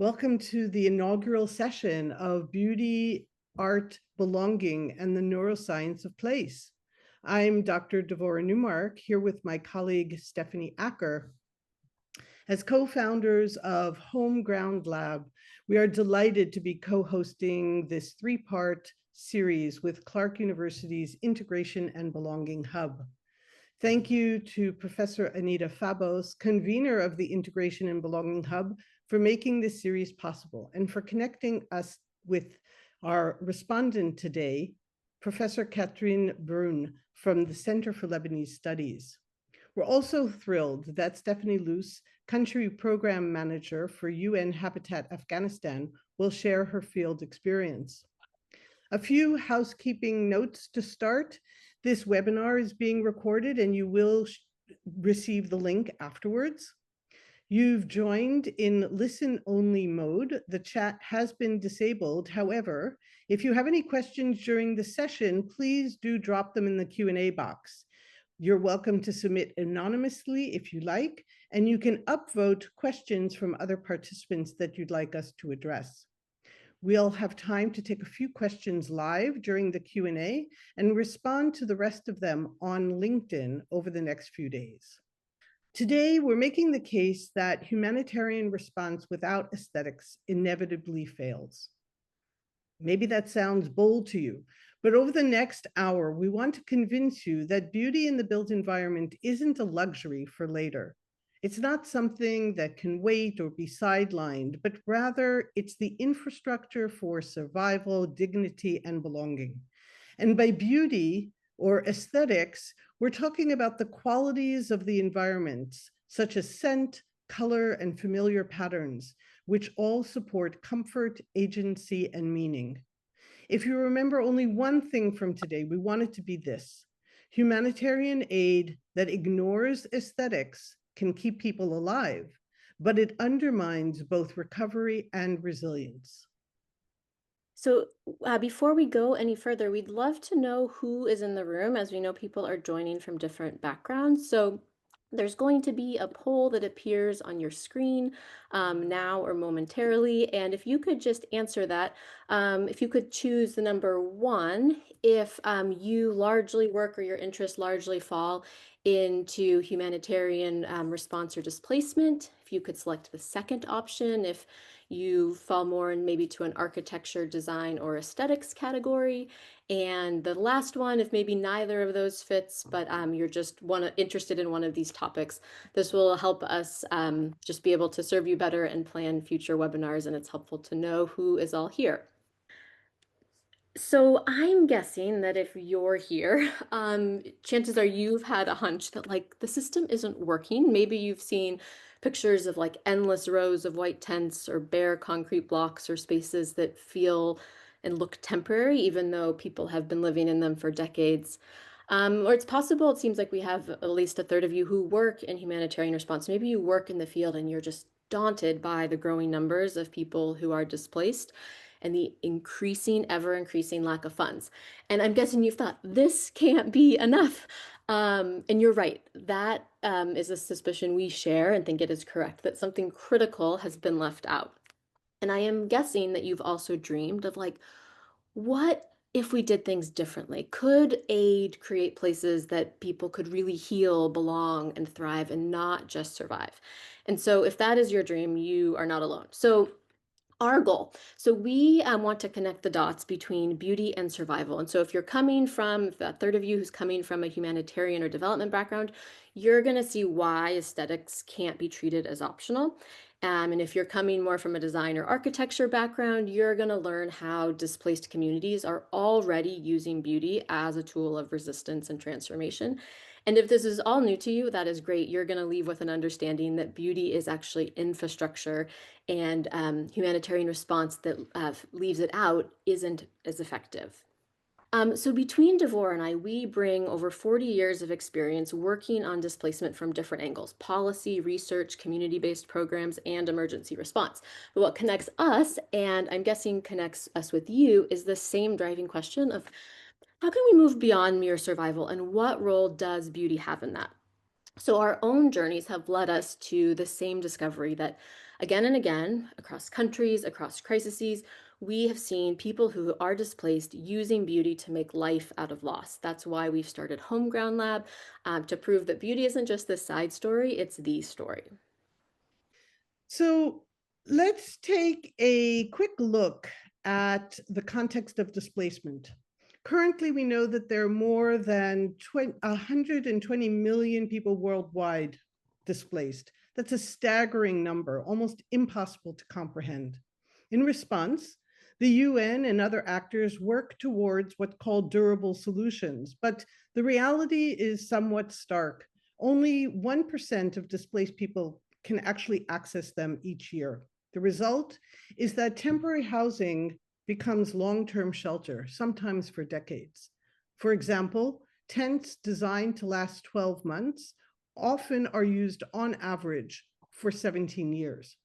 Welcome to the inaugural session of Beauty, Art, Belonging, and the Neuroscience of Place. I'm Dr. Devora Newmark, here with my colleague Stephanie Acker. As co-founders of Home Ground Lab, we are delighted to be co-hosting this three-part series with Clark University's Integration and Belonging Hub. Thank you to Professor Anita Fabos, convener of the Integration and Belonging Hub, for making this series possible and for connecting us with our respondent today, Professor Catherine Brun from the Center for Lebanese Studies. We're also thrilled that Stephanie Luce, Country Program Manager for UN-Habitat Afghanistan, will share her field experience. A few housekeeping notes to start. This webinar is being recorded and you will receive the link afterwards. You've joined in listen-only mode. The chat has been disabled. However, if you have any questions during the session, please do drop them in the Q&A box. You're welcome to submit anonymously if you like, and you can upvote questions from other participants that you'd like us to address. We'll have time to take a few questions live during the Q&A and respond to the rest of them on LinkedIn over the next few days. Today, we're making the case that humanitarian response without aesthetics inevitably fails. Maybe that sounds bold to you, but over the next hour, we want to convince you that beauty in the built environment isn't a luxury for later. It's not something that can wait or be sidelined, but rather it's the infrastructure for survival, dignity, and belonging. And by beauty or aesthetics, we're talking about the qualities of the environment, such as scent, color, and familiar patterns, which all support comfort, agency, and meaning. If you remember only one thing from today, we want it to be this: humanitarian aid that ignores aesthetics can keep people alive, but it undermines both recovery and resilience. So before we go any further, we'd love to know who is in the room, as we know people are joining from different backgrounds. So there's going to be a poll that appears on your screen now or momentarily. And if you could just answer that, if you could choose the number 1, if you largely work or your interests largely fall into humanitarian response or displacement. If you could select the second option, if you fall more in maybe to an architecture, design, or aesthetics category. And the last one, if maybe neither of those fits, but you're just interested in one of these topics, this will help us just be able to serve you better and plan future webinars, and it's helpful to know who is all here. So I'm guessing that if you're here, chances are you've had a hunch that like the system isn't working. Maybe you've seen pictures of like endless rows of white tents or bare concrete blocks or spaces that feel and look temporary, even though people have been living in them for decades. Or it's possible, it seems like we have at least a third of you who work in humanitarian response. Maybe you work in the field and you're just daunted by the growing numbers of people who are displaced and the ever increasing lack of funds. And I'm guessing you've thought, this can't be enough. And you're right, that is a suspicion we share and think it is correct, that something critical has been left out. And I am guessing that you've also dreamed of like, what if we did things differently? Could aid create places that people could really heal, belong, and thrive and not just survive? And so if that is your dream, you are not alone. So our goal. So we want to connect the dots between beauty and survival. And so if you're coming from, if that third of you who's coming from a humanitarian or development background, you're going to see why aesthetics can't be treated as optional. And if you're coming more from a design or architecture background, you're going to learn how displaced communities are already using beauty as a tool of resistance and transformation. And if this is all new to you, that is great. You're going to leave with an understanding that beauty is actually infrastructure, and humanitarian response that leaves it out isn't as effective. So between Devor and I, we bring over 40 years of experience working on displacement from different angles: policy, research, community-based programs, and emergency response. But what connects us, and I'm guessing connects us with you, is the same driving question of how can we move beyond mere survival, and what role does beauty have in that? So our own journeys have led us to the same discovery that again and again, across countries, across crises, we have seen people who are displaced using beauty to make life out of loss. That's why we've started Homeground Lab to prove that beauty isn't just this side story, it's the story. So let's take a quick look at the context of displacement. Currently, we know that there are more than 120 million people worldwide displaced. That's a staggering number, almost impossible to comprehend. In response, the UN and other actors work towards what's called durable solutions, but the reality is somewhat stark. Only 1% of displaced people can actually access them each year. The result is that temporary housing becomes long-term shelter, sometimes for decades. For example, tents designed to last 12 months often are used on average for 17 years.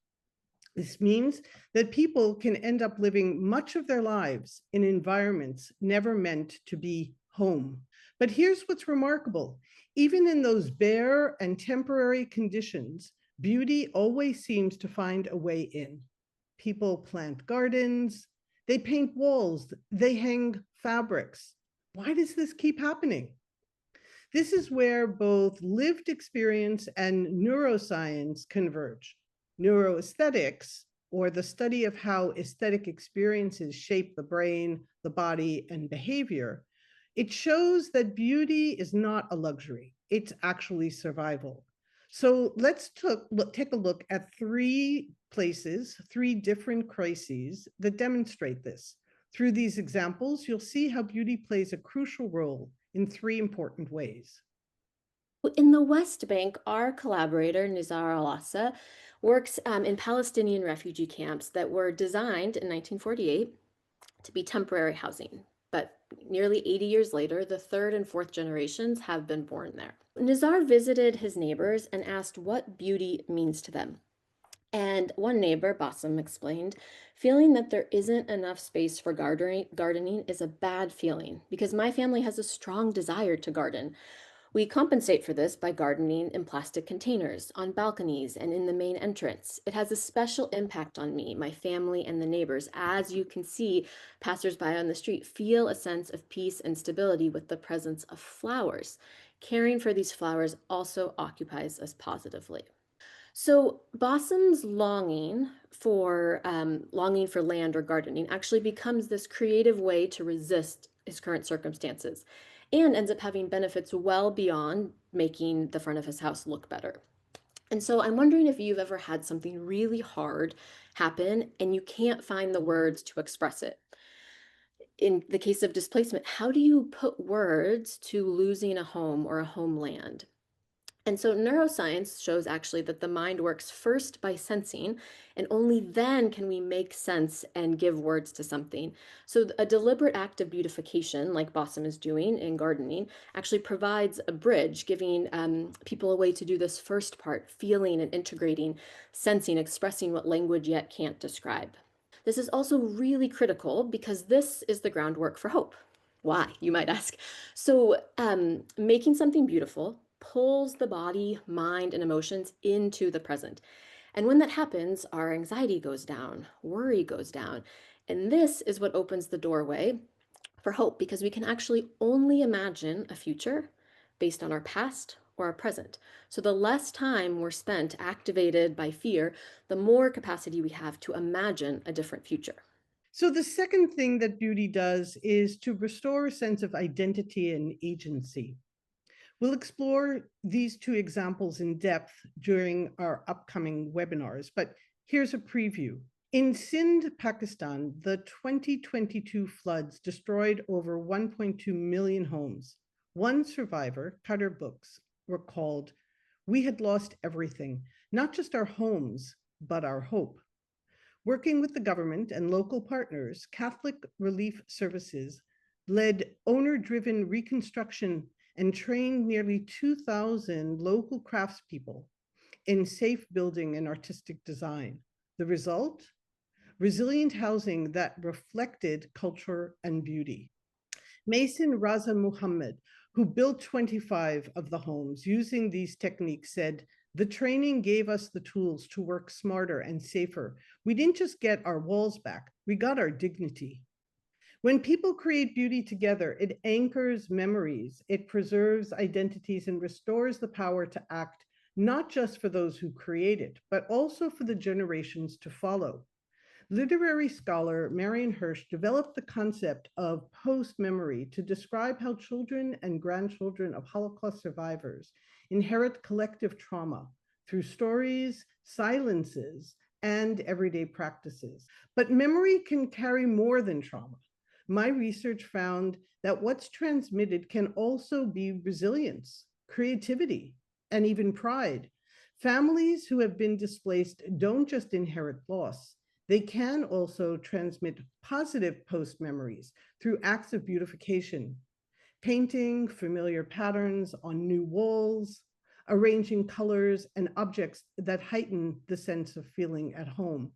This means that people can end up living much of their lives in environments never meant to be home. But here's what's remarkable. Even in those bare and temporary conditions, beauty always seems to find a way in. People plant gardens, they paint walls, they hang fabrics. Why does this keep happening? This is where both lived experience and neuroscience converge. Neuroaesthetics, or the study of how aesthetic experiences shape the brain, the body, and behavior, it shows that beauty is not a luxury, it's actually survival. So let's take a look at three places, three different crises that demonstrate this. Through these examples, you'll see how beauty plays a crucial role in three important ways. In the West Bank, our collaborator, Nizar Al-Assa, works in Palestinian refugee camps that were designed in 1948 to be temporary housing. But nearly 80 years later, the third and fourth generations have been born there. Nizar visited his neighbors and asked what beauty means to them. And one neighbor, Bassem, explained, feeling that there isn't enough space for gardening is a bad feeling because my family has a strong desire to garden. We compensate for this by gardening in plastic containers, on balconies, and in the main entrance. It has a special impact on me, my family, and the neighbors. As you can see, passersby on the street feel a sense of peace and stability with the presence of flowers. Caring for these flowers also occupies us positively. So Bossam's longing for land or gardening actually becomes this creative way to resist his current circumstances and ends up having benefits well beyond making the front of his house look better. And so I'm wondering if you've ever had something really hard happen and you can't find the words to express it. In the case of displacement, how do you put words to losing a home or a homeland? And so neuroscience shows actually that the mind works first by sensing, and only then can we make sense and give words to something. So a deliberate act of beautification, like Bossum is doing in gardening, actually provides a bridge, giving people a way to do this first part, feeling and integrating, sensing, expressing what language yet can't describe. This is also really critical because this is the groundwork for hope. Why, you might ask? So, making something beautiful pulls the body, mind, and emotions into the present. And when that happens, our anxiety goes down, worry goes down. And this is what opens the doorway for hope because we can actually only imagine a future based on our past or our present. So the less time we're spent activated by fear, the more capacity we have to imagine a different future. So the second thing that beauty does is to restore a sense of identity and agency. We'll explore these two examples in depth during our upcoming webinars, but here's a preview. In Sindh, Pakistan, the 2022 floods destroyed over 1.2 million homes. One survivor, Cutter Books, recalled, "We had lost everything, not just our homes, but our hope." Working with the government and local partners, Catholic Relief Services led owner-driven reconstruction and trained nearly 2,000 local craftspeople in safe building and artistic design. The result? Resilient housing that reflected culture and beauty. Mason Raza Muhammad who built 25 of the homes using these techniques, said, "The training gave us the tools to work smarter and safer. We didn't just get our walls back, we got our dignity." When people create beauty together, it anchors memories, it preserves identities, and restores the power to act, not just for those who create it, but also for the generations to follow. Literary scholar Marion Hirsch developed the concept of post-memory to describe how children and grandchildren of Holocaust survivors inherit collective trauma through stories, silences, and everyday practices. But memory can carry more than trauma. My research found that what's transmitted can also be resilience, creativity, and even pride. Families who have been displaced don't just inherit loss, they can also transmit positive post memories through acts of beautification, painting familiar patterns on new walls, arranging colors and objects that heighten the sense of feeling at home.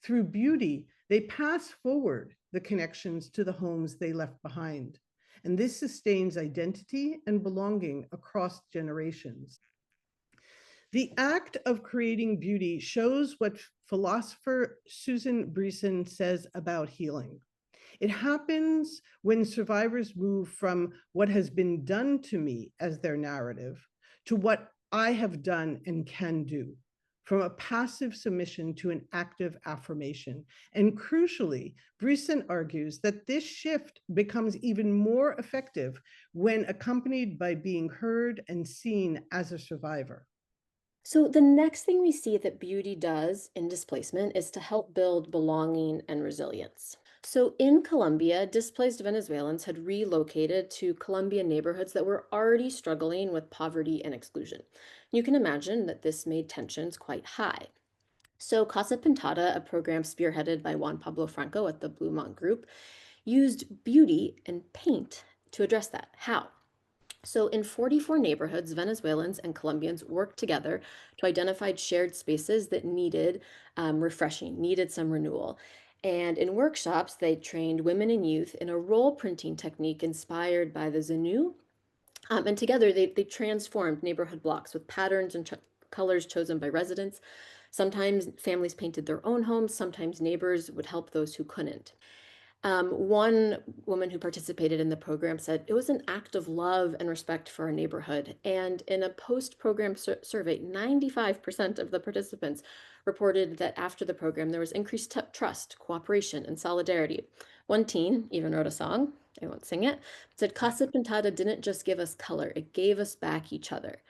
Through beauty, they pass forward the connections to the homes they left behind. And this sustains identity and belonging across generations. The act of creating beauty shows what philosopher Susan Breeson says about healing. It happens when survivors move from what has been done to me as their narrative to what I have done and can do, from a passive submission to an active affirmation. And crucially, Breeson argues that this shift becomes even more effective when accompanied by being heard and seen as a survivor. So, the next thing we see that beauty does in displacement is to help build belonging and resilience. So, in Colombia, displaced Venezuelans had relocated to Colombian neighborhoods that were already struggling with poverty and exclusion. You can imagine that this made tensions quite high. So, Casa Pintada, a program spearheaded by Juan Pablo Franco at the Blue Monk Group, used beauty and paint to address that. How? So, in 44 neighborhoods, Venezuelans and Colombians worked together to identify shared spaces that needed refreshing, needed some renewal. And in workshops, they trained women and youth in a role printing technique inspired by the Zanu. And together, they transformed neighborhood blocks with patterns and colors chosen by residents. Sometimes families painted their own homes, sometimes neighbors would help those who couldn't. One woman who participated in the program said it was an act of love and respect for our neighborhood. And in a post program survey, 95% of the participants reported that after the program, there was increased trust, cooperation, and solidarity. One teen even wrote a song, I won't sing it, said, Casa Pintada didn't just give us color, it gave us back each other.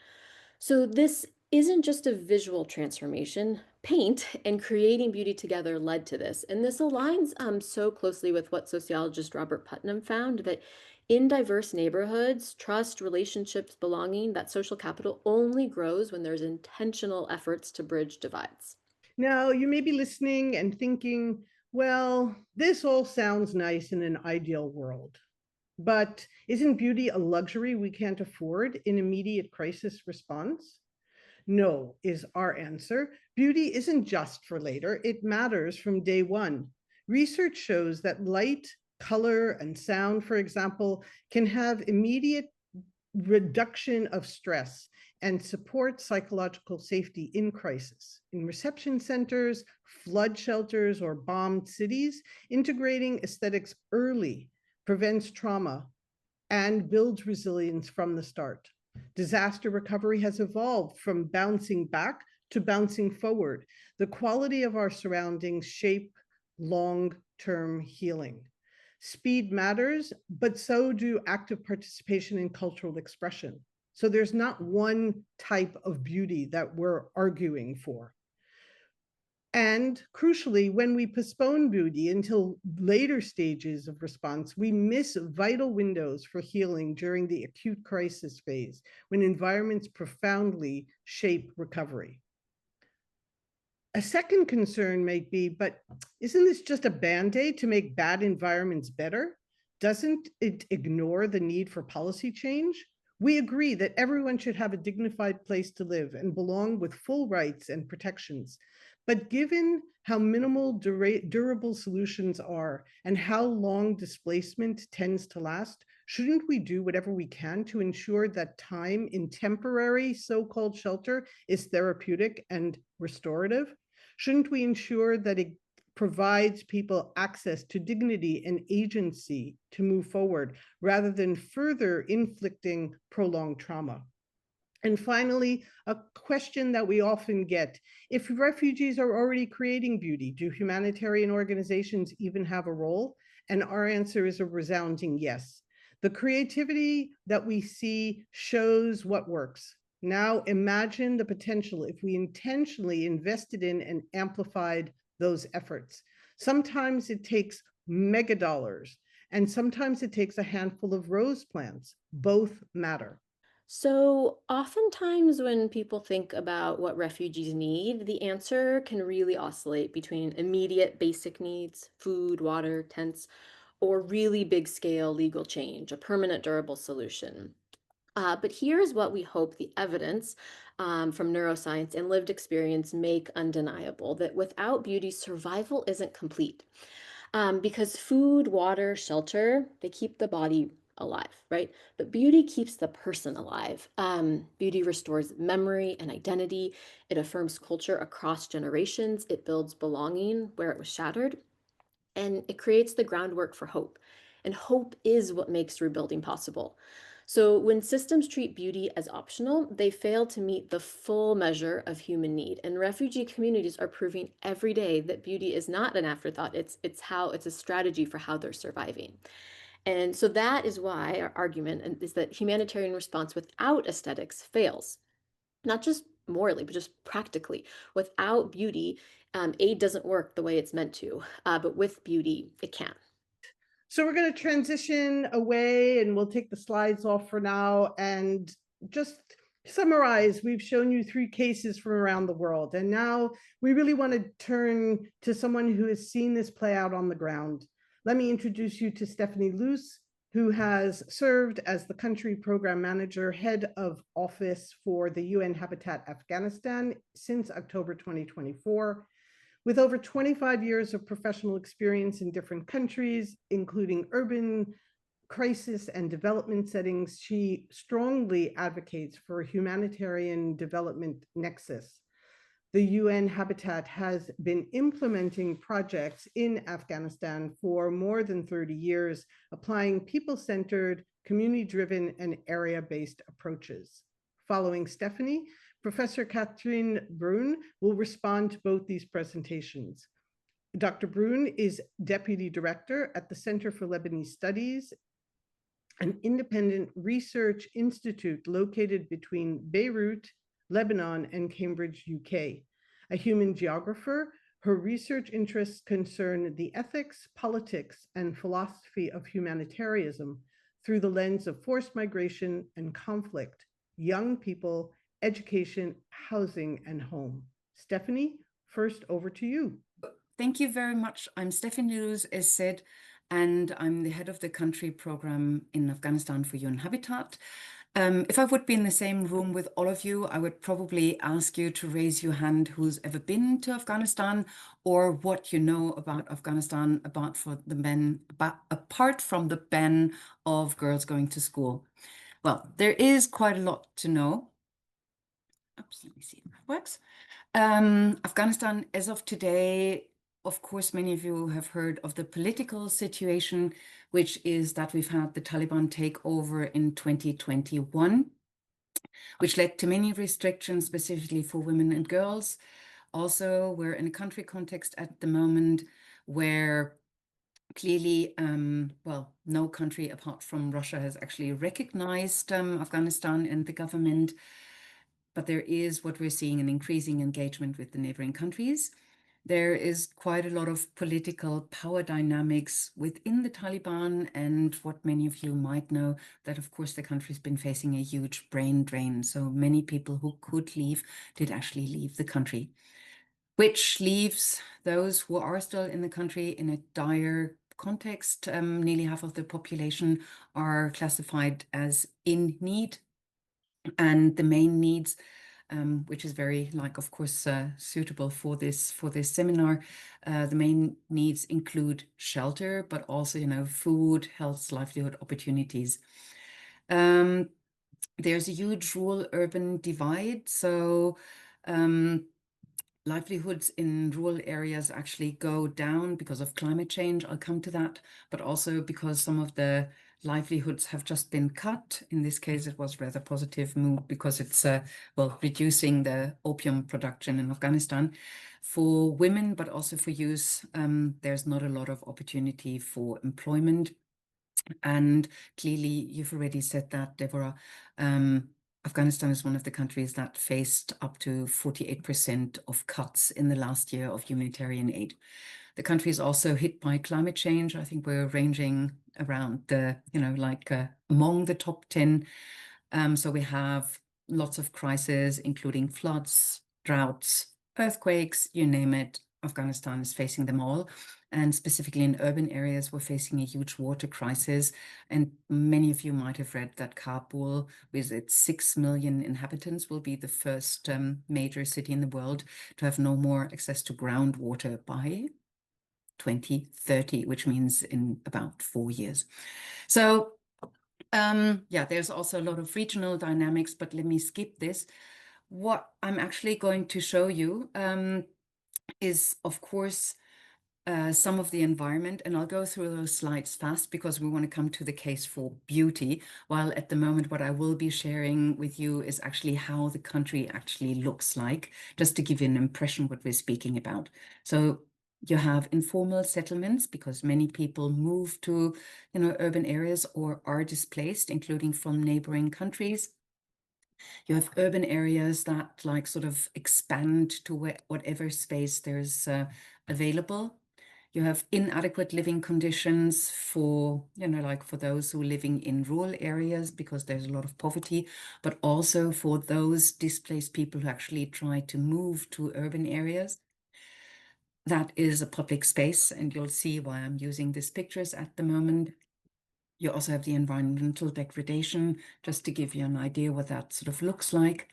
So this isn't just a visual transformation. Paint and creating beauty together led to this. And this aligns so closely with what sociologist Robert Putnam found that in diverse neighborhoods, trust, relationships, belonging, that social capital only grows when there's intentional efforts to bridge divides. Now, you may be listening and thinking, well, this all sounds nice in an ideal world, but isn't beauty a luxury we can't afford in immediate crisis response? No, is our answer. Beauty isn't just for later, it matters from day one. Research shows that light, color, and sound, for example, can have immediate reduction of stress and support psychological safety in crisis. In reception centers, flood shelters, or bombed cities, integrating aesthetics early prevents trauma and builds resilience from the start. Disaster recovery has evolved from bouncing back to bouncing forward. The quality of our surroundings shape long-term healing. Speed matters, but so do active participation in cultural expression. So there's not one type of beauty that we're arguing for. And crucially, when we postpone beauty until later stages of response, we miss vital windows for healing during the acute crisis phase, when environments profoundly shape recovery. A second concern might be, but isn't this just a Band-Aid to make bad environments better? Doesn't it ignore the need for policy change? We agree that everyone should have a dignified place to live and belong with full rights and protections. But given how minimal durable solutions are and how long displacement tends to last, Shouldn't we do whatever we can to ensure that time in temporary so-called shelter is therapeutic and restorative? Shouldn't we ensure that it provides people access to dignity and agency to move forward rather than further inflicting prolonged trauma? And finally, a question that we often get: if refugees are already creating beauty, do humanitarian organizations even have a role? And our answer is a resounding yes. The creativity that we see shows what works. Now imagine the potential if we intentionally invested in and amplified those efforts. Sometimes it takes mega dollars, and sometimes it takes a handful of rose plants. Both matter. So, oftentimes, when people think about what refugees need, the answer can really oscillate between immediate basic needs, food, water, tents, or really big scale legal change, a permanent, durable solution. But here's what we hope the evidence from neuroscience and lived experience make undeniable, that without beauty, survival isn't complete. Because food, water, shelter, they keep the body alive, right? But beauty keeps the person alive. Beauty restores memory and identity. It affirms culture across generations. It builds belonging where it was shattered, and it creates the groundwork for hope. And hope is what makes rebuilding possible. So when systems treat beauty as optional, they fail to meet the full measure of human need. And refugee communities are proving every day that beauty is not an afterthought. It's a strategy for how they're surviving. And so that is why our argument is that humanitarian response without aesthetics fails, not just morally, but just practically. Without beauty, aid doesn't work the way it's meant to, but with beauty, it can. So we're going to transition away and we'll take the slides off for now and just summarize. We've shown you 3 cases from around the world. And now we really want to turn to someone who has seen this play out on the ground. Let me introduce you to Stephanie Luce, who has served as the country program manager, head of office for the UN-Habitat Afghanistan since October 2024. With over 25 years of professional experience in different countries, including urban crisis and development settings, she strongly advocates for a humanitarian development nexus. The UN Habitat has been implementing projects in Afghanistan for more than 30 years, applying people-centered, community-driven, and area-based approaches. Following Stephanie, Professor Catherine Brun will respond to both these presentations. Dr. Brun is Deputy Director at the Center for Lebanese Studies, an independent research institute located between Beirut, Lebanon, and Cambridge, UK. A human geographer, her research interests concern the ethics, politics, and philosophy of humanitarianism through the lens of forced migration and conflict, young people, education, housing, and home. Stephanie, first over to you. Thank you very much. I'm Stephanie Luz, as said, and I'm the head of the country program in Afghanistan for UN-Habitat. If I would be in the same room with all of you, I would probably ask you to raise your hand who's ever been to Afghanistan or what you know about Afghanistan apart from the ban of girls going to school. Well, there is quite a lot to know. Oops, let me see if it works. Afghanistan, as of today, of course, many of you have heard of the political situation, which is that we've had the Taliban take over in 2021, which led to many restrictions, specifically for women and girls. Also, we're in a country context at the moment where clearly, well, no country apart from Russia has actually recognized Afghanistan and the government. But there is what we're seeing an increasing engagement with the neighboring countries. There is quite a lot of political power dynamics within the Taliban, and what many of you might know, that of course the country's been facing a huge brain drain. So many people who could leave did actually leave the country, which leaves those who are still in the country in a dire context. Nearly half of the population are classified as in need, and the main needs which is very, like, of course, suitable for this seminar. The main needs include shelter, but also, food, health, livelihood opportunities. There's a huge rural-urban divide, so livelihoods in rural areas actually go down because of climate change. I'll come to that, but also because some of the livelihoods have just been cut. In this case, it was rather positive move because it's reducing the opium production in Afghanistan for women, but also for youth. There's not a lot of opportunity for employment. And clearly, you've already said that, Deborah. Afghanistan is one of the countries that faced up to 48% of cuts in the last year of humanitarian aid. The country is also hit by climate change. I think we're ranging around the, among the top 10. So we have lots of crises, including floods, droughts, earthquakes, you name it. Afghanistan is facing them all. And specifically in urban areas, we're facing a huge water crisis. And many of you might have read that Kabul, with its 6 million inhabitants, will be the first major city in the world to have no more access to groundwater by 2030, which means in about 4 years. So there's also a lot of regional dynamics, but let me skip this. What I'm actually going to show you is, of course, some of the environment, and I'll go through those slides fast because we want to come to the case for beauty, while at the moment what I will be sharing with you is actually how the country actually looks like, just to give you an impression what we're speaking about. So you have informal settlements because many people move to, urban areas or are displaced, including from neighboring countries. You have urban areas that sort of expand to whatever space there's available. You have inadequate living conditions for, for those who are living in rural areas because there's a lot of poverty, but also for those displaced people who actually try to move to urban areas. That is a public space, and you'll see why I'm using these pictures at the moment. You also have the environmental degradation, just to give you an idea what that sort of looks like.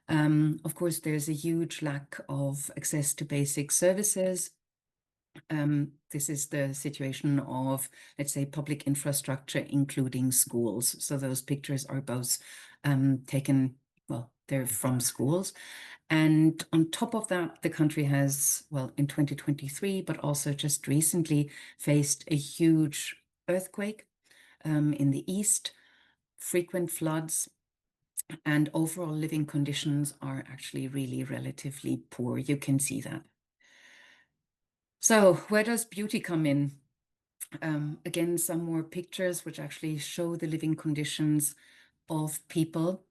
Of course, there's a huge lack of access to basic services. This is the situation of, let's say, public infrastructure, including schools. So those pictures are both taken, they're from schools. And on top of that, the country has, in 2023, but also just recently faced a huge earthquake in the east, frequent floods, and overall living conditions are actually really relatively poor. You can see that. So where does beauty come in? Again, some more pictures which actually show the living conditions of people.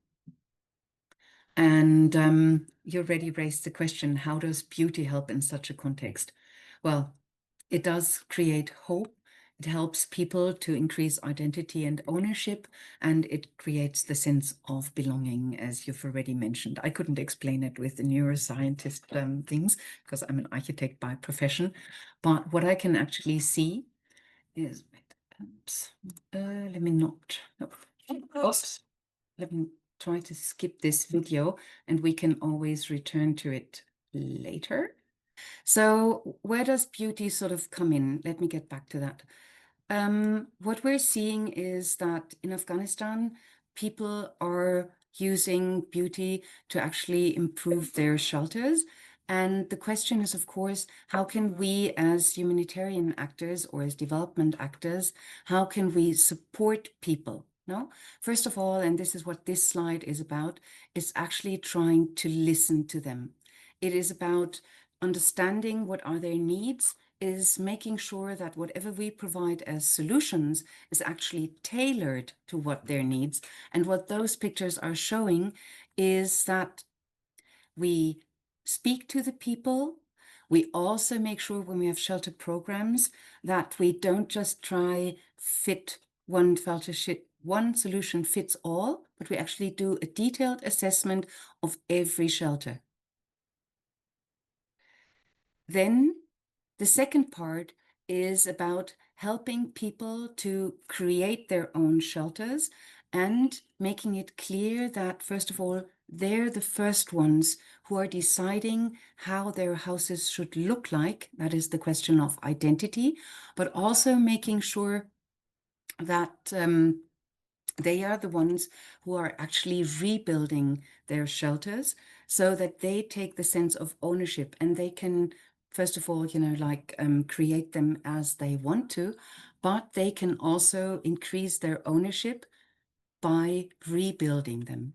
And you already raised the question, how does beauty help in such a context? Well, it does create hope. It helps people to increase identity and ownership, and it creates the sense of belonging, as you've already mentioned. I couldn't explain it with the neuroscientist things because I'm an architect by profession, but what I can actually see is, let me try to skip this video, and we can always return to it later. So where does beauty sort of come in? Let me get back to that. What we're seeing is that in Afghanistan, people are using beauty to actually improve their shelters. And the question is, of course, how can we as humanitarian actors or as development actors, how can we support people? No? First of all, and this is what this slide is about, is actually trying to listen to them. It is about understanding what are their needs, is making sure that whatever we provide as solutions is actually tailored to what their needs. And what those pictures are showing is that we speak to the people. We also make sure when we have shelter programs that we don't just try fit one solution fits all, but we actually do a detailed assessment of every shelter. Then the second part is about helping people to create their own shelters and making it clear that, first of all, they're the first ones who are deciding how their houses should look like. That is the question of identity, but also making sure that they are the ones who are actually rebuilding their shelters so that they take the sense of ownership and they can, first of all, create them as they want to, but they can also increase their ownership by rebuilding them.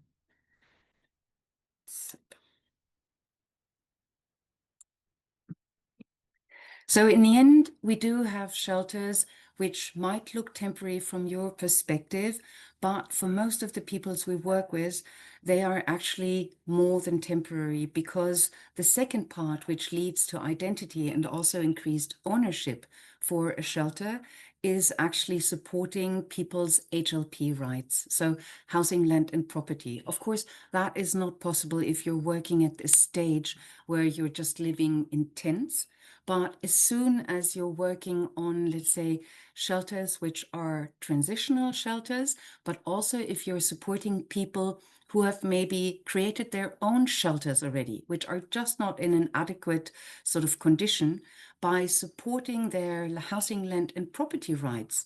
So in the end, we do have shelters which might look temporary from your perspective, but for most of the peoples we work with, they are actually more than temporary, because the second part, which leads to identity and also increased ownership for a shelter, is actually supporting people's HLP rights. So housing, land and property. Of course, that is not possible if you're working at this stage where you're just living in tents. But as soon as you're working on, let's say, shelters which are transitional shelters, but also if you're supporting people who have maybe created their own shelters already, which are just not in an adequate sort of condition, by supporting their housing, land and property rights,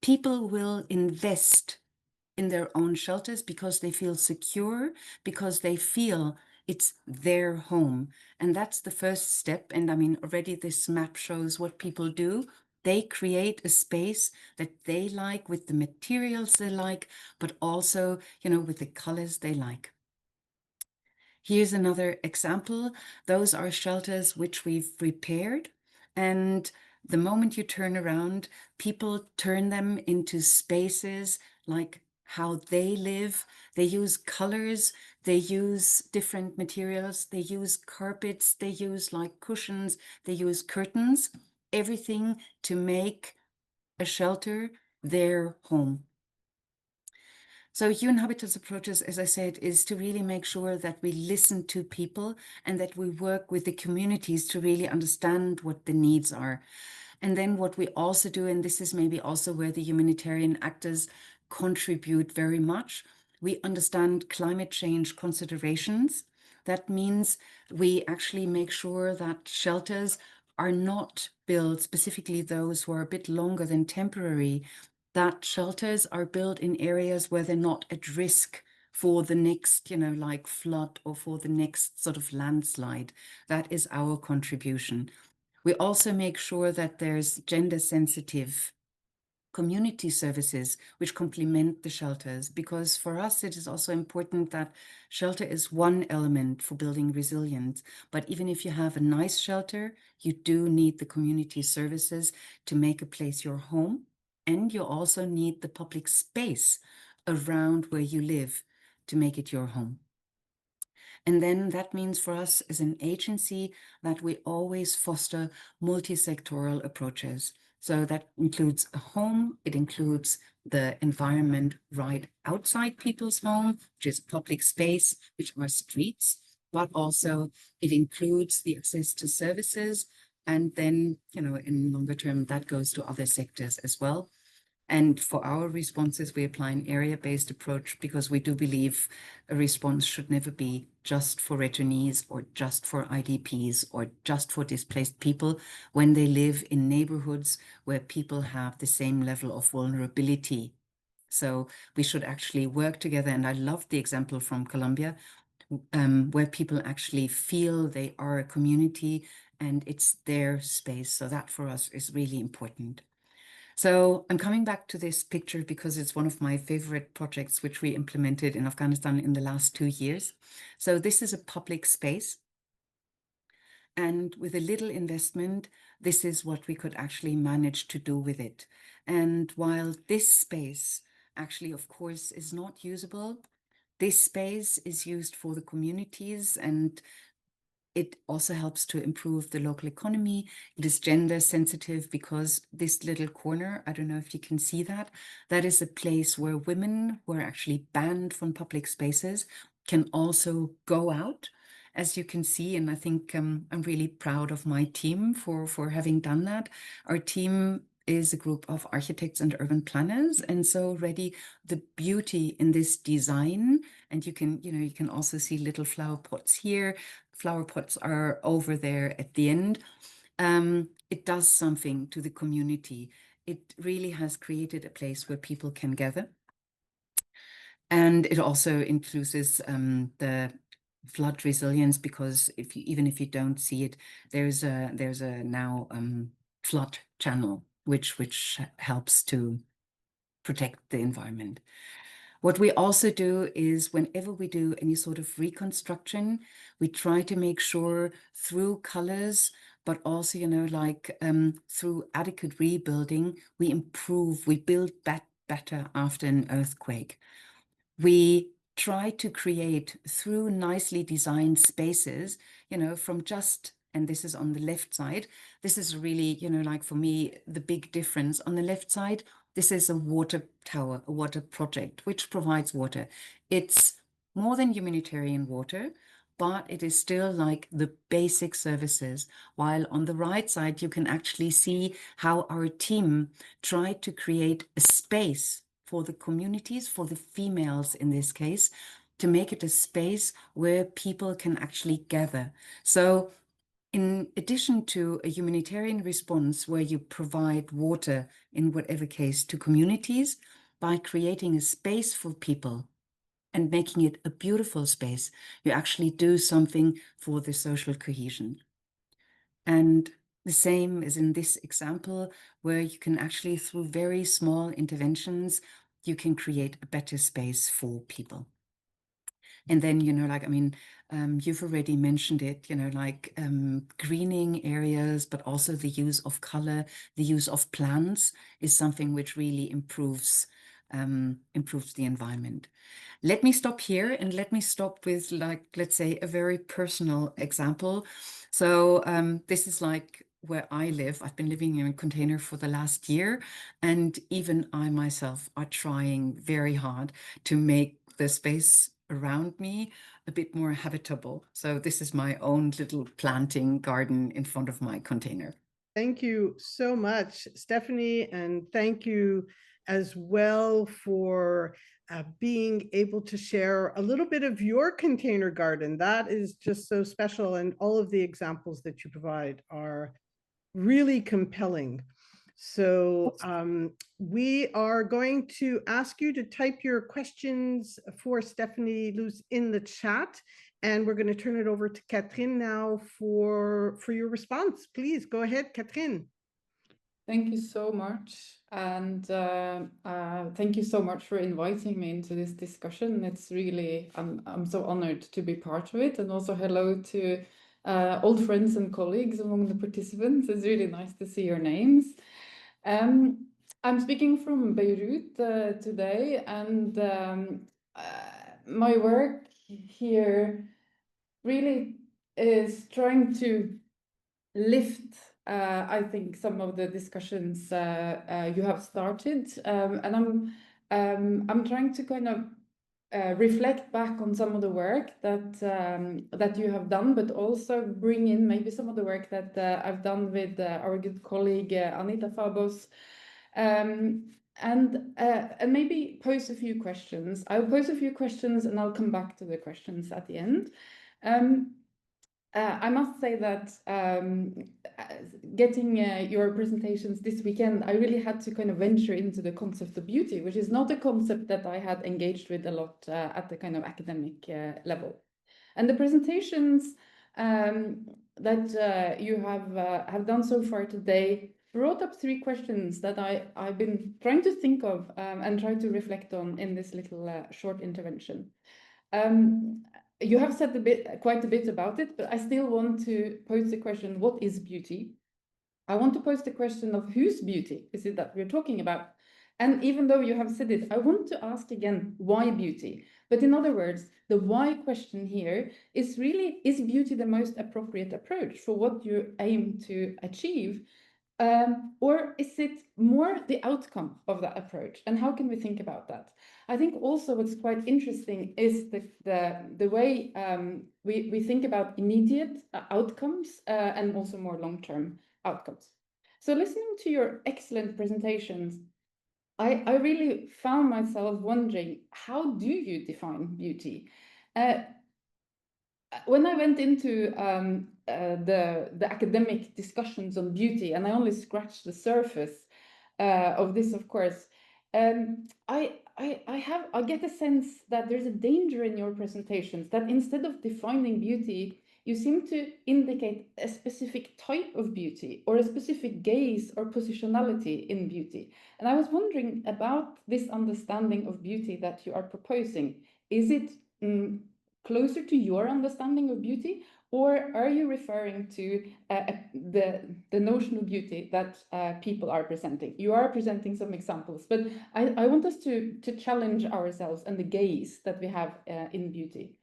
people will invest in their own shelters because they feel secure, because they feel it's their home. And that's the first step. And I mean, already this map shows what people do. They create a space that they like with the materials they like, but also, with the colors they like. Here's another example. Those are shelters which we've repaired. And the moment you turn around, people turn them into spaces like how they live. They use colors, they use different materials, they use carpets, they use like cushions, they use curtains, everything to make a shelter their home. So UN-Habitat's approaches, as I said, is to really make sure that we listen to people and that we work with the communities to really understand what the needs are. And then what we also do, and this is maybe also where the humanitarian actors contribute very much, we understand climate change considerations. That means we actually make sure that shelters are not built, specifically those who are a bit longer than temporary, that shelters are built in areas where they're not at risk for the next, like flood or for the next sort of landslide. That is our contribution. We also make sure that there's gender sensitive community services which complement the shelters, because for us it is also important that shelter is one element for building resilience. But even if you have a nice shelter, you do need the community services to make a place your home. And you also need the public space around where you live to make it your home. And then that means for us as an agency that we always foster multi-sectoral approaches. So that includes a home, it includes the environment right outside people's home, which is public space, which are streets, but also it includes the access to services. And then, in longer term, that goes to other sectors as well. And for our responses, we apply an area-based approach because we do believe a response should never be just for returnees or just for IDPs or just for displaced people when they live in neighborhoods where people have the same level of vulnerability. So we should actually work together. And I love the example from Colombia, where people actually feel they are a community and it's their space. So that for us is really important. So I'm coming back to this picture because it's one of my favorite projects which we implemented in Afghanistan in the last 2 years. So this is a public space. And with a little investment, this is what we could actually manage to do with it. And while this space actually, of course, is not usable, this space is used for the communities, and it also helps to improve the local economy. It is gender sensitive because this little corner, I don't know if you can see that, that is a place where women who are actually banned from public spaces can also go out, as you can see. And I think I'm really proud of my team for having done that. Our team is a group of architects and urban planners. And so already the beauty in this design, and you can also see little flower pots here. Flower pots are over there at the end. It does something to the community. It really has created a place where people can gather. And it also includes the flood resilience, because even if you don't see it, there's a now flood channel which helps to protect the environment. What we also do is, whenever we do any sort of reconstruction, we try to make sure through colors, but also, through adequate rebuilding, we improve, we build back better after an earthquake. We try to create, through nicely designed spaces, from just, and this is on the left side, this is really, for me, the big difference. On the left side, this is a water tower, a water project, which provides water. It's more than humanitarian water, but it is still like the basic services. While on the right side, you can actually see how our team tried to create a space for the communities, for the females in this case, to make it a space where people can actually gather. So in addition to a humanitarian response where you provide water, in whatever case, to communities, by creating a space for people and making it a beautiful space, you actually do something for the social cohesion. And the same is in this example, where you can actually, through very small interventions, you can create a better space for people. And then, you've already mentioned it, greening areas, but also the use of color, the use of plants is something which really improves the environment. Let me stop here, and let me stop with, let's say, a very personal example. So this is where I live. I've been living in a container for the last year, and even I myself are trying very hard to make the space around me a bit more habitable. So this is my own little planting garden in front of my container. Thank you so much, Stephanie, and thank you as well for being able to share a little bit of your container garden. That is just so special, and all of the examples that you provide are really compelling. So we are going to ask you to type your questions for Stephanie Luz in the chat, and we're going to turn it over to Catherine now for your response. Please go ahead, Catherine. Thank you so much. And thank you so much for inviting me into this discussion. It's really, I'm so honored to be part of it. And also hello to old friends and colleagues among the participants. It's really nice to see your names. I'm speaking from Beirut today, and my work here really is trying to lift, I think, some of the discussions you have started, and I'm trying to kind of reflect back on some of the work that you have done, but also bring in maybe some of the work that I've done with our good colleague Anita Fabos, and maybe pose a few questions. I'll pose a few questions and I'll come back to the questions at the end. I must say that getting your presentations this weekend, I really had to kind of venture into the concept of beauty, which is not a concept that I had engaged with a lot at the kind of academic level. And the presentations that you have done so far today brought up three questions that I've been trying to think of and try to reflect on in this little short intervention. You have said quite a bit about it, but I still want to pose the question, what is beauty? I want to pose the question of whose beauty is it that we're talking about? And even though you have said it, I want to ask again, why beauty? But in other words, the why question here is really, is beauty the most appropriate approach for what you aim to achieve? Or is it more the outcome of that approach? And how can we think about that? I think also what's quite interesting is the way we think about immediate outcomes and also more long-term outcomes. So listening to your excellent presentations, I really found myself wondering, how do you define beauty? When I went into the academic discussions on beauty, and I only scratched the surface of this, of course, I get a sense that there's a danger in your presentations that instead of defining beauty, you seem to indicate a specific type of beauty or a specific gaze or positionality in beauty. And I was wondering about this understanding of beauty that you are proposing. Is it closer to your understanding of beauty, or are you referring to the notion of beauty that people are presenting? You are presenting some examples, but I want us to challenge ourselves and the gaze that we have in beauty.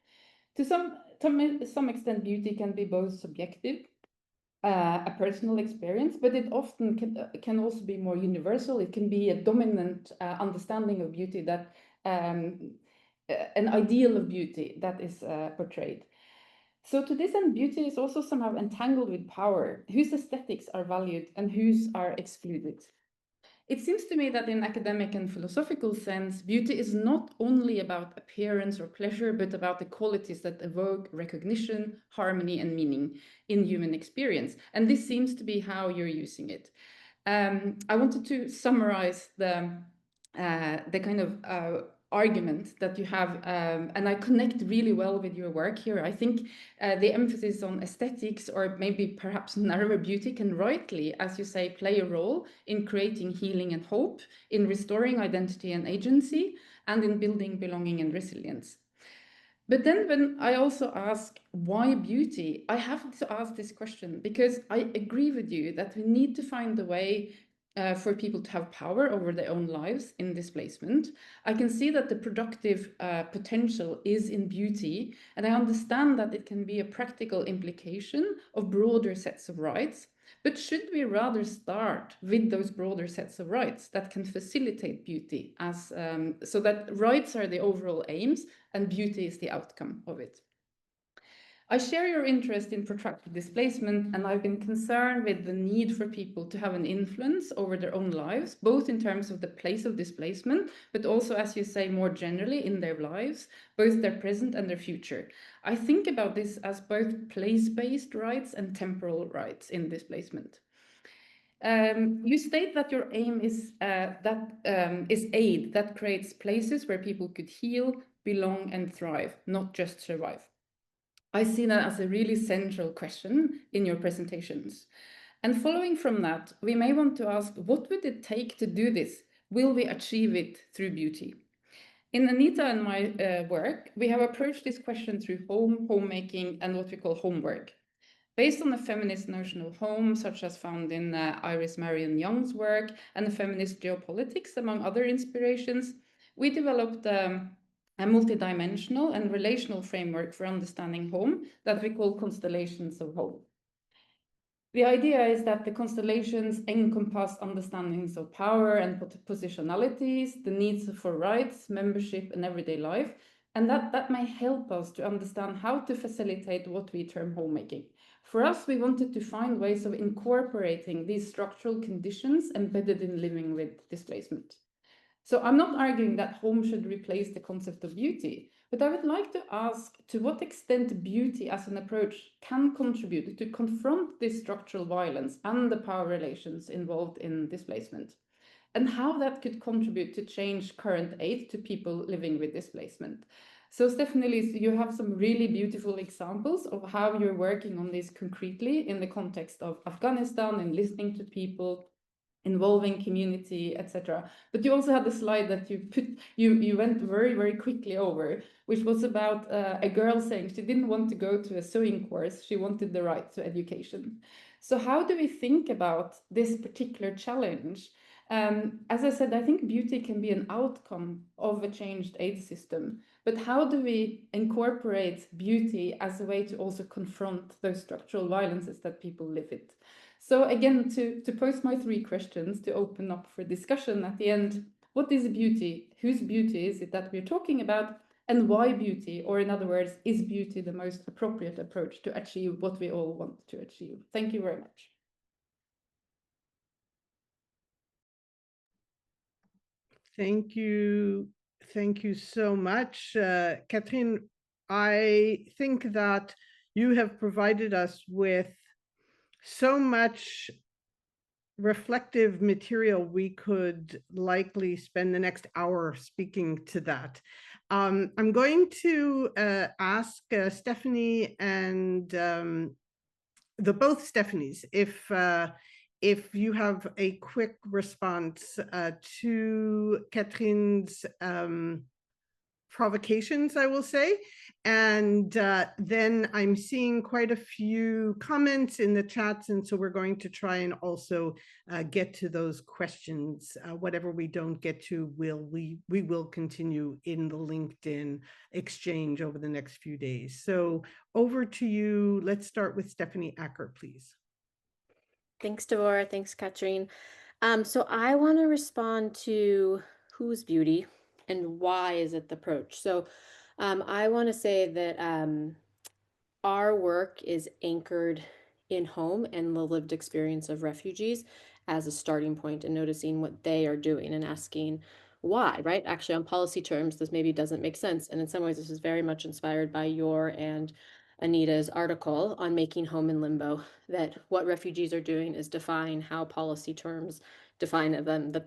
To some extent, beauty can be both subjective, a personal experience, but it often can also be more universal. It can be a dominant understanding of beauty, that an ideal of beauty that is portrayed. So to this end, beauty is also somehow entangled with power, whose aesthetics are valued and whose are excluded. It seems to me that in academic and philosophical sense, beauty is not only about appearance or pleasure, but about the qualities that evoke recognition, harmony, and meaning in human experience. And this seems to be how you're using it. I wanted to summarize the kind of argument that you have, and I connect really well with your work here. I think the emphasis on aesthetics, or maybe perhaps narrower beauty, can rightly, as you say, play a role in creating healing and hope, in restoring identity and agency, and in building belonging and resilience. But then when I also ask why beauty, I have to ask this question because I agree with you that we need to find a way for people to have power over their own lives in displacement. I can see that the productive potential is in beauty, and I understand that it can be a practical implication of broader sets of rights. But should we rather start with those broader sets of rights that can facilitate beauty, as so that rights are the overall aims and beauty is the outcome of it? I share your interest in protracted displacement, and I've been concerned with the need for people to have an influence over their own lives, both in terms of the place of displacement, but also, as you say, more generally in their lives, both their present and their future. I think about this as both place-based rights and temporal rights in displacement. You state that your aim is aid that creates places where people could heal, belong, and thrive, not just survive. I see that as a really central question in your presentations. And following from that, we may want to ask, what would it take to do this? Will we achieve it through beauty? In Anita and my work, we have approached this question through homemaking, and what we call homework. Based on the feminist notion of home, such as found in Iris Marion Young's work and the feminist geopolitics, among other inspirations, we developed a multidimensional and relational framework for understanding home that we call constellations of home. The idea is that the constellations encompass understandings of power and positionalities, the needs for rights, membership, and everyday life, and that may help us to understand how to facilitate what we term homemaking. For us, we wanted to find ways of incorporating these structural conditions embedded in living with displacement. So I'm not arguing that home should replace the concept of beauty, but I would like to ask to what extent beauty as an approach can contribute to confront this structural violence and the power relations involved in displacement, and how that could contribute to change current aid to people living with displacement. So Stephanie, you have some really beautiful examples of how you're working on this concretely in the context of Afghanistan and listening to people, involving community, etc. But you also had the slide that you went very, very quickly over, which was about a girl saying she didn't want to go to a sewing course, she wanted the right to education. So how do we think about this particular challenge? As I said, I think beauty can be an outcome of a changed aid system, but how do we incorporate beauty as a way to also confront those structural violences that people live with? So again, to pose my three questions to open up for discussion at the end: what is beauty? Whose beauty is it that we're talking about? And why beauty? Or in other words, is beauty the most appropriate approach to achieve what we all want to achieve? Thank you very much. Thank you. Thank you so much. Catherine, I think that you have provided us with so much reflective material. We could likely spend the next hour speaking to that. I'm going to ask Stephanie and both Stephanies if you have a quick response to Catherine's provocations, I will say. And then I'm seeing quite a few comments in the chats. And so we're going to try and also get to those questions. Whatever we don't get to, we will continue in the LinkedIn exchange over the next few days. So over to you. Let's start with Stephanie Acker, please. Thanks, Devorah. Thanks, Katrine. So I want to respond to whose beauty and why is it the approach. So I want to say that our work is anchored in home and the lived experience of refugees as a starting point, and noticing what they are doing and asking why, right? Actually, on policy terms, this maybe doesn't make sense. And in some ways, this is very much inspired by your and Anita's article on making home in limbo, that what refugees are doing is defying how policy terms define them, that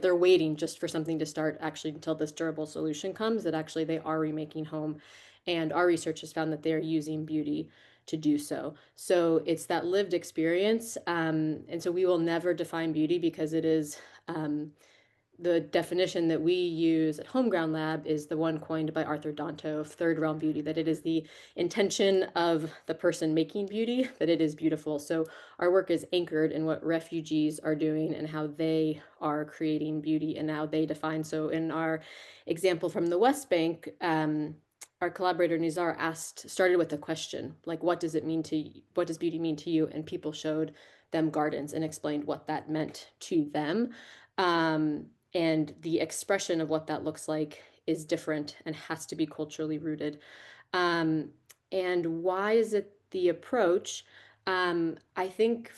they're waiting just for something to start actually until this durable solution comes, that actually they are remaking home. And our research has found that they're using beauty to do so. So it's that lived experience. And so we will never define beauty, because it is the definition that we use at Homeground Lab is the one coined by Arthur Danto of third realm beauty, that it is the intention of the person making beauty, that it is beautiful. So our work is anchored in what refugees are doing and how they are creating beauty and how they define. So in our example from the West Bank, our collaborator Nizar started with a question, like, what does beauty mean to you? And people showed them gardens and explained what that meant to them. And the expression of what that looks like is different and has to be culturally rooted. And why is it the approach? I think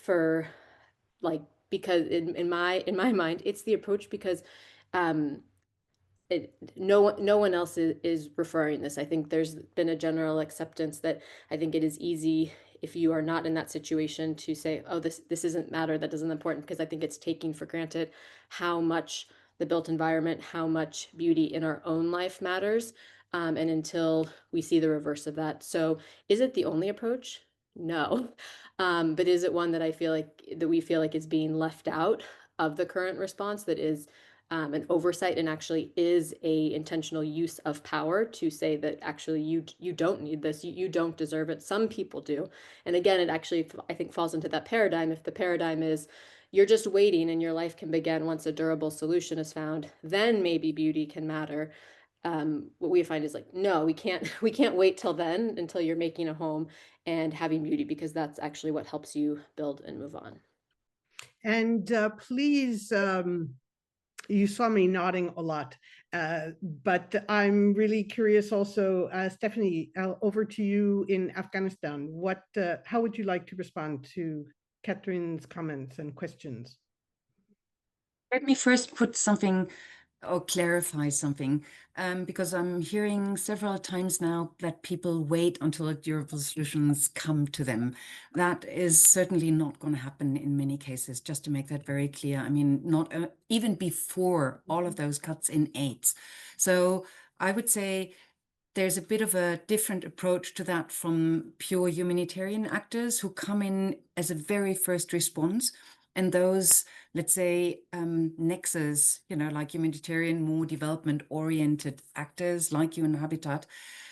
because in my mind, it's the approach because no one else is referring this. I think there's been a general acceptance that I think it is easy, if you are not in that situation, to say, oh, this doesn't matter, that isn't important, because I think it's taking for granted how much the built environment, how much beauty in our own life matters. And until we see the reverse of that. So is it the only approach? No. But is it one that we feel like is being left out of the current response, that is an oversight and actually is a intentional use of power to say that actually you don't need this, you don't deserve it. Some people do. And again, it actually, I think, falls into that paradigm. If the paradigm is you're just waiting and your life can begin once a durable solution is found, then maybe beauty can matter. What we find is like, no, we can't wait till then, until you're making a home and having beauty, because that's actually what helps you build and move on. And please, you saw me nodding a lot, but I'm really curious also, Stephanie, over to you in Afghanistan. How would you like to respond to Catherine's comments and questions? Let me first put something or clarify something, because I'm hearing several times now that people wait until durable solutions come to them. That is certainly not going to happen in many cases, just to make that very clear. I mean, not even before all of those cuts in aids. So I would say there's a bit of a different approach to that from pure humanitarian actors who come in as a very first response. And those, let's say, nexus, like humanitarian, more development-oriented actors like UN-Habitat,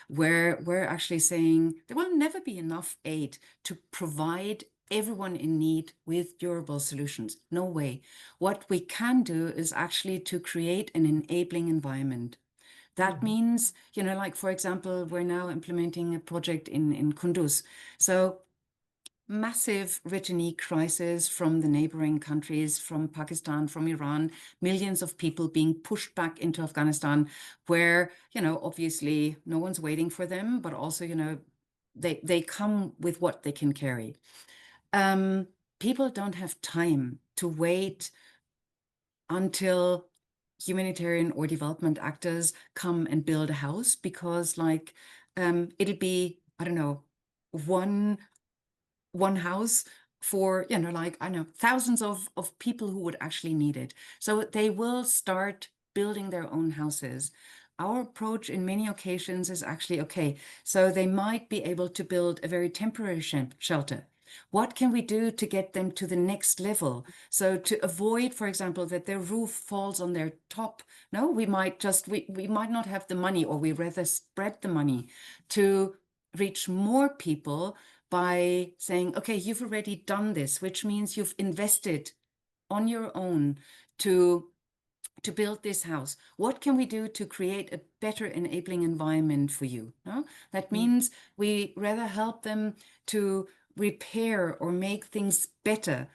where we're actually saying there will never be enough aid to provide everyone in need with durable solutions. No way. What we can do is actually to create an enabling environment. That means, like, for example, we're now implementing a project in Kunduz. So massive refugee crisis from the neighboring countries, from Pakistan, from Iran, millions of people being pushed back into Afghanistan, where, obviously no one's waiting for them, but also, they come with what they can carry. People don't have time to wait until humanitarian or development actors come and build a house, because like it'll be, I don't know, one house for, you know, like, I know, thousands of people who would actually need it. So they will start building their own houses. Our approach in many occasions is actually, okay, so they might be able to build a very temporary shelter. What can we do to get them to the next level? So to avoid, for example, that their roof falls on their top. No, we might just, we might not have the money, or we rather spread the money to reach more people by saying, okay, you've already done this, which means you've invested on your own to build this house. What can we do to create a better enabling environment for you? No? That means we rather help them to repair or make things better,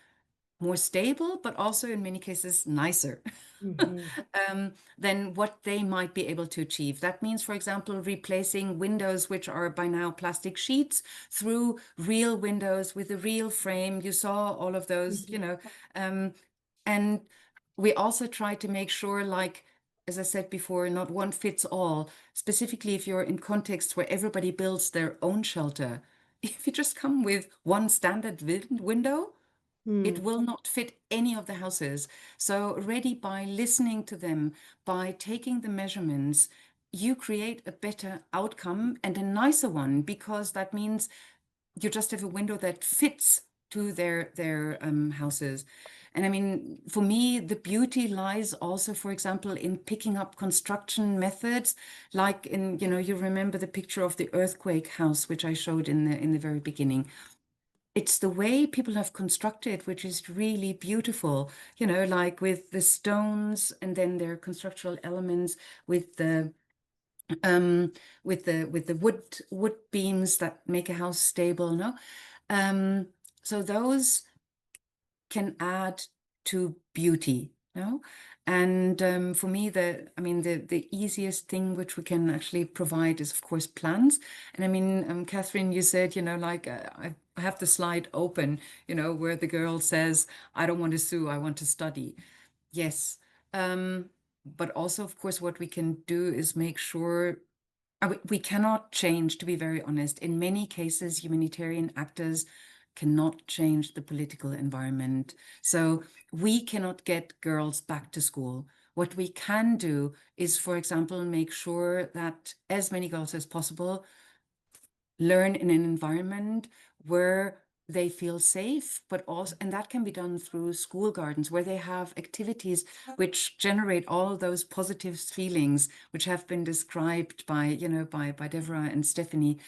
more stable, but also in many cases nicer than what they might be able to achieve. That means, for example, replacing windows which are by now plastic sheets through real windows with a real frame. You saw all of those, you know, and we also try to make sure, like, as I said before, not one fits all. Specifically, if you're in contexts where everybody builds their own shelter, if you just come with one standard window, it will not fit any of the houses. So already by listening to them, by taking the measurements, you create a better outcome and a nicer one, because that means you just have a window that fits to their houses. And I mean, for me, the beauty lies also, for example, in picking up construction methods, like in, you know, you remember the picture of the earthquake house, which I showed in the very beginning. It's the way people have constructed, which is really beautiful, you know, like with the stones and then their constructional elements with the wood beams that make a house stable, no? So those can add to beauty, no? And for me, the easiest thing which we can actually provide is, of course, plans. And I mean, Catherine, you said, you know, like I have the slide open, you know, where the girl says, I don't want to sue, I want to study. Yes. But also, of course, what we can do is make sure we cannot change, to be very honest. In many cases, humanitarian actors cannot change the political environment. So we cannot get girls back to school. What we can do is, for example, make sure that as many girls as possible learn in an environment where they feel safe, but also, and that can be done through school gardens, where they have activities which generate all those positive feelings, which have been described by, you know, by Deborah and Stephanie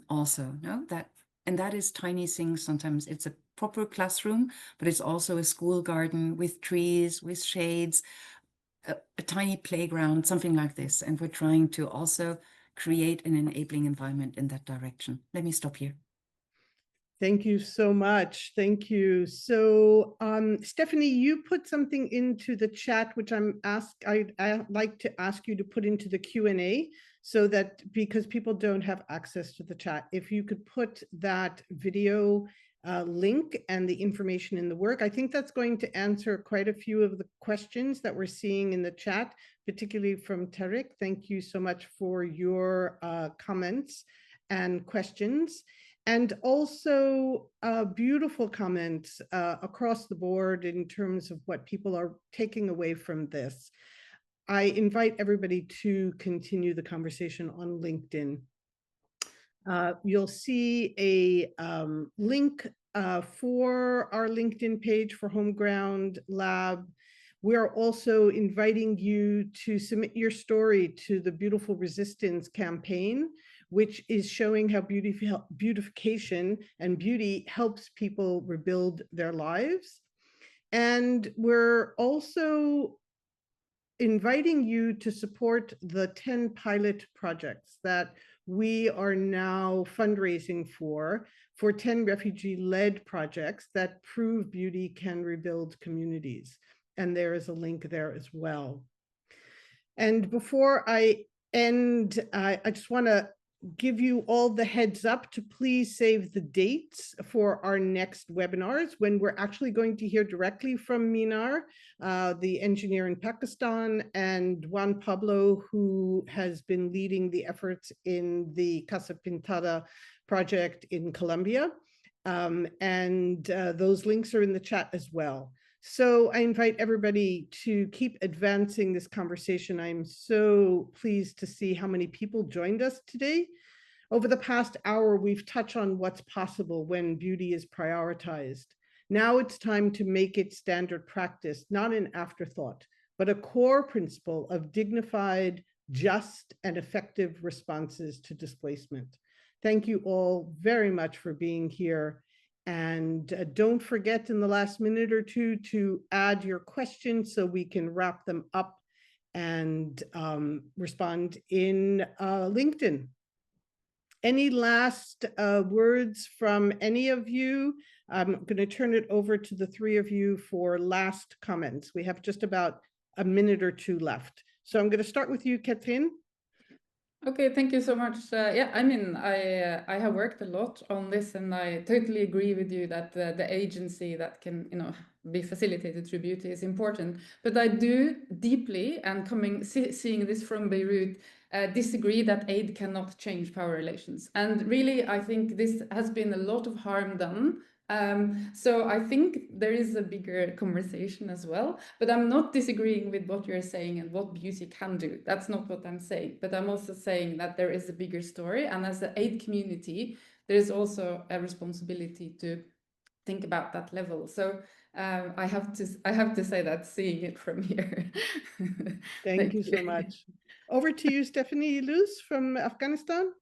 also, no? And that is tiny things. Sometimes it's a proper classroom, but it's also a school garden with trees, with shades, a tiny playground, something like this. And we're trying to also create an enabling environment in that direction. Let me stop here. Thank you so much. Thank you. So, Stephanie, you put something into the chat, which I'd like to ask you to put into the Q&A, so that, because people don't have access to the chat, if you could put that video link and the information in the work, I think that's going to answer quite a few of the questions that we're seeing in the chat, particularly from Tarek. Thank you so much for your comments and questions. And also beautiful comments across the board in terms of what people are taking away from this. I invite everybody to continue the conversation on LinkedIn. You'll see a link for our LinkedIn page for Homeground Lab. We're also inviting you to submit your story to the Beautiful Resistance campaign, which is showing how beautification and beauty helps people rebuild their lives. And we're also inviting you to support the 10 pilot projects that we are now fundraising for 10 refugee-led projects that prove beauty can rebuild communities. And there is a link there as well. And before I end, I just want to give you all the heads up to please save the dates for our next webinars, when we're actually going to hear directly from Minar, the engineer in Pakistan, and Juan Pablo, who has been leading the efforts in the Casa Pintada project in Colombia. Those links are in the chat as well. So I invite everybody to keep advancing this conversation. I'm so pleased to see how many people joined us today. Over the past hour, we've touched on what's possible when beauty is prioritized. Now it's time to make it standard practice, not an afterthought, but a core principle of dignified, just, and effective responses to displacement. Thank you all very much for being here. And don't forget in the last minute or two to add your questions so we can wrap them up and respond in LinkedIn. Any last words from any of you? I'm going to turn it over to the three of you for last comments. We have just about a minute or two left. So I'm going to start with you, Catherine. Okay, thank you so much. Yeah, I mean, I have worked a lot on this, and I totally agree with you that the agency that can, be facilitated through beauty is important. But I do deeply, and seeing this from Beirut, disagree that aid cannot change power relations. And really, I think this has been a lot of harm done. So I think there is a bigger conversation as well, but I'm not disagreeing with what you're saying and what beauty can do. That's not what I'm saying, but I'm also saying that there is a bigger story, and as an aid community, there is also a responsibility to think about that level. So I have to say that, seeing it from here. Thank you so much. Over to you, Stephanie Luz from Afghanistan.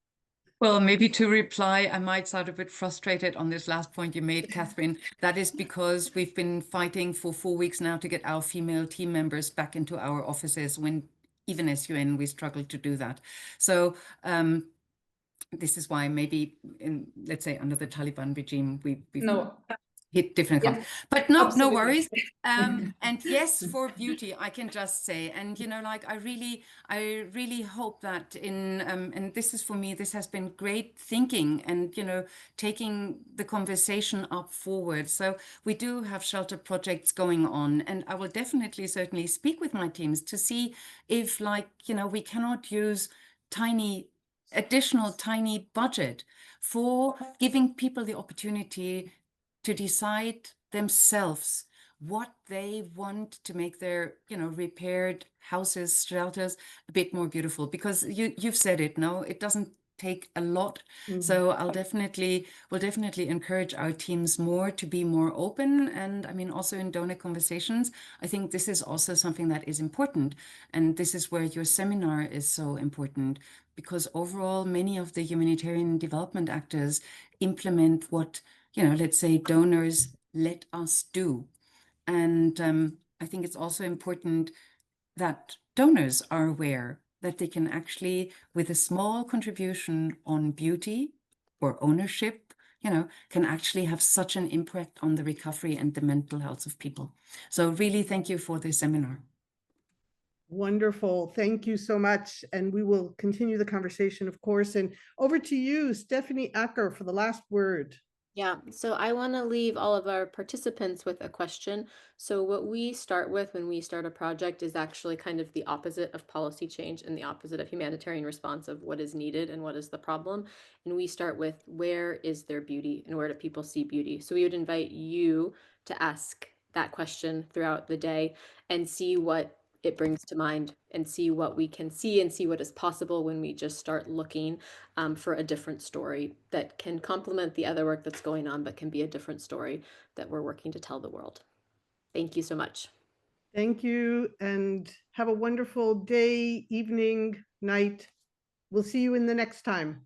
Well, maybe to reply, I might sound a bit frustrated on this last point you made, Catherine. That is because we've been fighting for 4 weeks now to get our female team members back into our offices, when even as UN, we struggled to do that. So this is why maybe let's say under the Taliban regime, we've hit different costs. But no worries. And yes, for beauty, I can just say, and I really hope that and this is for me, this has been great thinking and taking the conversation up forward. So we do have shelter projects going on, and I will definitely certainly speak with my teams to see if we cannot use additional tiny budget for giving people the opportunity to decide themselves what they want to make their, repaired houses, shelters a bit more beautiful. Because you've said it, no, it doesn't take a lot. So we'll definitely encourage our teams more to be more open. And I mean, also in donor conversations, I think this is also something that is important. And this is where your seminar is so important, because overall, many of the humanitarian development actors implement what, let's say, donors let us do. And I think it's also important that donors are aware that they can actually, with a small contribution on beauty or ownership, can actually have such an impact on the recovery and the mental health of people. So really, thank you for this seminar. Wonderful. Thank you so much. And we will continue the conversation, of course. And over to you, Stephanie Acker, for the last word. Yeah, so I want to leave all of our participants with a question. So what we start with when we start a project is actually kind of the opposite of policy change and the opposite of humanitarian response, of what is needed and what is the problem. And we start with, where is there beauty and where do people see beauty? So we would invite you to ask that question throughout the day and see what it brings to mind, and see what we can see and see what is possible when we just start looking for a different story that can complement the other work that's going on, but can be a different story that we're working to tell the world. Thank you so much. Thank you, and have a wonderful day, evening, night. We'll see you in the next time.